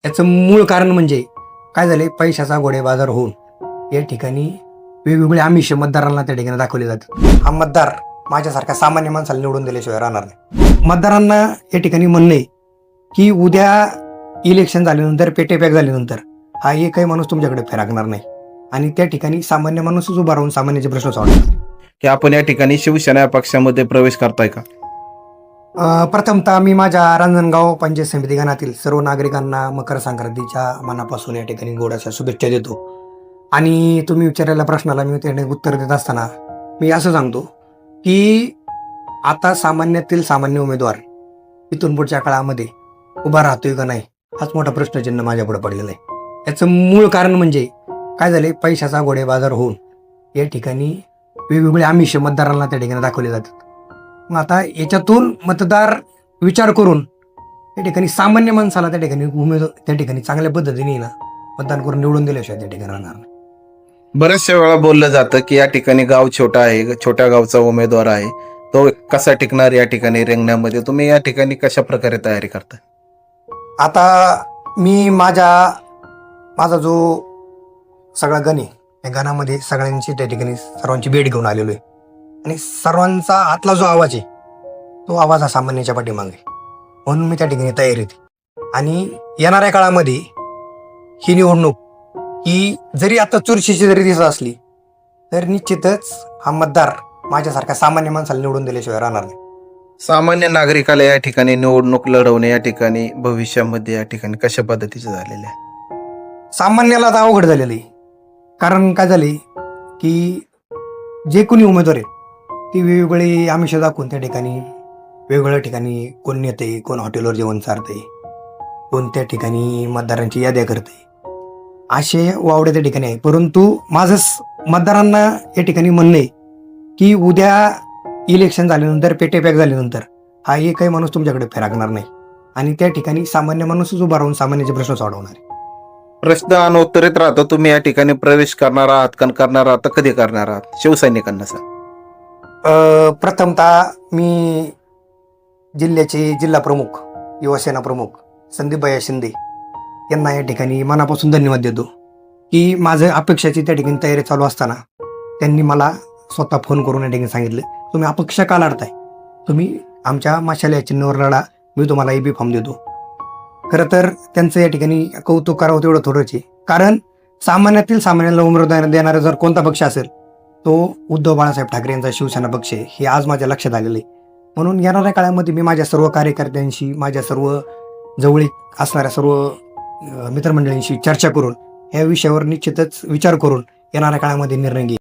याचं मूळ कारण म्हणजे काय झाले, पैशाचा घोडेबाजार होऊन या ठिकाणी वेगवेगळे आमिष मतदारांना त्या ठिकाणी दाखवले जातात. हा मतदार माझ्यासारख्या सामान्य माणसाला निवडून दिल्याशिवाय राहणार नाही. मतदारांना या ठिकाणी म्हणणे की उद्या इलेक्शन झाल्यानंतर, पेटे पॅक झाल्यानंतर हा एकही माणूस तुमच्याकडे फिरकणार नाही आणि त्या ठिकाणी सामान्य माणूसच उभा राहून सामान्याचे प्रश्न सोडवणार. की आपण या ठिकाणी शिवसेना या पक्षामध्ये प्रवेश करताय का? प्रथमतः मी माझ्या रांजणगाव पंचायत समिती गणातील सर्व नागरिकांना मकर संक्रांतीच्या मनापासून या ठिकाणी गोडाच्या शुभेच्छा देतो. आणि तुम्ही विचारलेल्या प्रश्नाला मी त्याने उत्तर देत असताना मी असं सांगतो की आता सामान्यातील सामान्य उमेदवार इथून पुढच्या काळामध्ये उभा राहतोय का नाही, हाच मोठा प्रश्नचिन्ह माझ्यापुढे पडलेला आहे. याचं मूळ कारण म्हणजे काय झाले, पैशाचा घोडेबाजार होऊन या ठिकाणी वेगवेगळे आमिष मतदारांना त्या ठिकाणी दाखवले जातात. मग आता याच्यातून मतदार विचार करून त्या ठिकाणी सामान्य माणसाला त्या ठिकाणी चांगल्या पद्धतीने ना मतदान करून निवडून दिल्याशिवाय त्या ठिकाणी राहणार नाही. बऱ्याचशा वेळा बोललं जातं की या ठिकाणी गाव छोटा आहे, छोट्या गावचा उमेदवार आहे, तो कसा टिकणार या ठिकाणी रिंगणामध्ये? तुम्ही या ठिकाणी कशा प्रकारे तयारी करता? आता मी माझा जो सगळा गण आहे, या गणामध्ये सगळ्यांची त्या ठिकाणी सर्वांची भेट घेऊन आलेलो आहे आणि सर्वांचा आतला जो आवाज आहे तो आवाज हा सामान्याच्या पाठीमागे, म्हणून मी त्या ठिकाणी तयारी होती. आणि येणाऱ्या काळामध्ये ही निवडणूक ही जरी आता चुरशीची जरी दिसत असली तर निश्चितच हा मतदार माझ्यासारख्या सामान्य माणसाला निवडून दिल्याशिवाय राहणार नाही. सामान्य नागरिकाला या ठिकाणी निवडणूक लढवणे या ठिकाणी भविष्यामध्ये या ठिकाणी कशा पद्धतीचे झालेले आहे? सामान्याला आता अवघड झालेलं आहे. कारण काय झाले की जे कोणी उमेदवार आहेत ती वेगवेगळी आमिष दाखवून त्या ठिकाणी वेगवेगळ्या ठिकाणी कोण नेते, कोण हॉटेलवर जेवण चारते, कोण त्या ठिकाणी मतदारांची याद्या करते, असे वावडे त्या ठिकाणी आहे. परंतु माझं मतदारांना या ठिकाणी म्हणणे की उद्या इलेक्शन झाल्यानंतर, पेटे पॅक झाल्यानंतर हा एकही माणूस तुमच्याकडे फिरकणार नाही आणि त्या ठिकाणी सामान्य माणूसच उभा राहून सामान्याचे प्रश्न सोडवणार आहे. प्रश्न अनुत्तरित राहतो. तुम्ही या ठिकाणी प्रवेश करणार आहात, करणार आहात, कधी करणार आहात? शिवसैनिकांना सांग. प्रथमतः मी जिल्ह्याचे जिल्हा प्रमुख, युवासेना प्रमुख संदीपभाई शिंदे यांना या ठिकाणी मनापासून धन्यवाद देतो की माझं अपेक्षाची त्या ठिकाणी तयारी चालू असताना त्यांनी मला स्वतः फोन करून या ठिकाणी सांगितलं, तुम्ही अपक्ष का लढताय, तुम्ही आमच्या मशाल या चिन्हावर लढा, मी तुम्हाला EB फॉर्म देतो. खरं तर त्यांचं या ठिकाणी कौतुक करावं तेवढं थोडंच आहे. कारण सामान्यातील सामान्याला उमेदवार देणारा जर कोणता पक्ष असेल तो उद्धव बाळासाहेब ठाकरे यांचा शिवसेना पक्ष आहे, हे आज माझ्या लक्षात आलेलं आहे. म्हणून येणाऱ्या काळामध्ये मी माझ्या सर्व कार्यकर्त्यांशी, माझ्या सर्व जवळीक असणाऱ्या सर्व मित्रमंडळींशी चर्चा करून या विषयावर निश्चितच विचार करून येणाऱ्या काळामध्ये निर्णय घेईन.